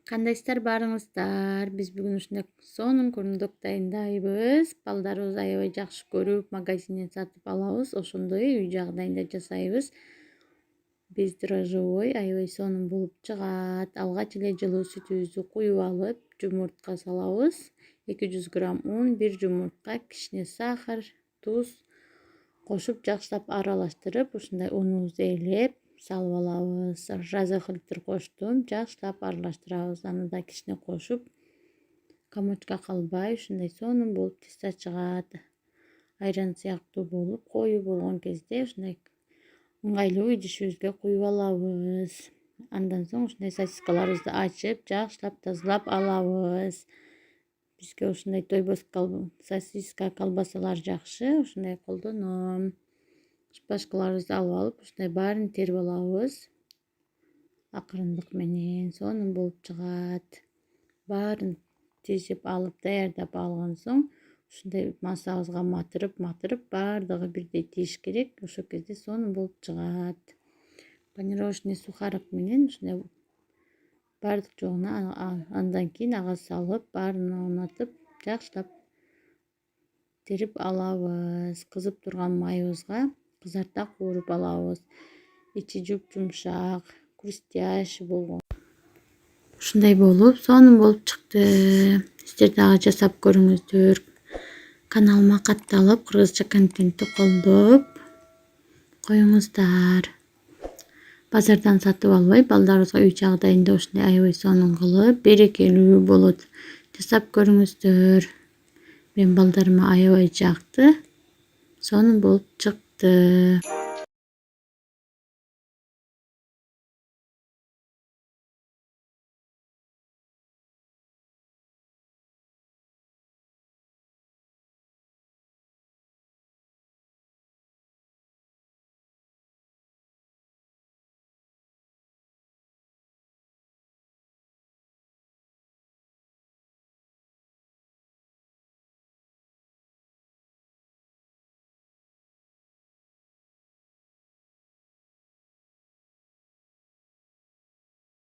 Кандайсыздар барыңыздар? Биз бүгүн ушундай сонун күндүк дайындайбыз. Балдарыбыз аябай жакшы көрүп, магазинден сатып алабыз. Ошондой үй жагдайында жасайбыз. Биз дрожжевой аябай сонун болуп чыгат. Алгач эле жылуу сүтүбүздү куюп алып, жумуртка салабыз. 200 грамм un, 1 жумуртка, кичине сахар, туз кошуп жакшылап аралаштырып, ушундай унубузду ээлеп салып алабыз. Разофильтр коштум, жакшылап аралаштырабыз. Аны да кичине кошуп, комочка калбай ушундай сонун болуп теста чыгат. Айран сыяктуу болуп, коюу болгон кезде ушундай ыңгайлуу идишибизге куюп алабыз. Андан соң ушундай сосискаларыбызды ачып, жакшылап тазалап алабыз. Бизге ушундай тойбос сосиска колбасалар жакшы, ушундай колдоном. Шпажкаларыбызды алып алып, ушундай баарын терип алабыз. Акырындык менен сонун болуп чыгат. Баарын тезип алып, даярдап алган соң, ушундай массабызга матырып, баардыгы бирдей тийиш керек. Ошол кезде сонун болуп чыгат. Панировочный сухарик менен ушундай баардык жогуна андан кийин ага салып, баарын оонатып, жакшылап терип алабыз. Кызып турган майыбызга кызарта кууруп алабыз. Ичи жумшак, хрустящий болгон. Ушундай болуп, сонун болуп чыкты. Сиздер дагы жасап көрүңүздөр. Каналыма катталып, кыргызча контентти колдоп коюңуздар. Базардан сатып албай, балдарыбызга үй жагдайында ушундай аябай сонун кылып, берекелүү болот. Жасап көрүңүздөр. Мен балдарыма аябай жакты. Сонун болуп чыкты.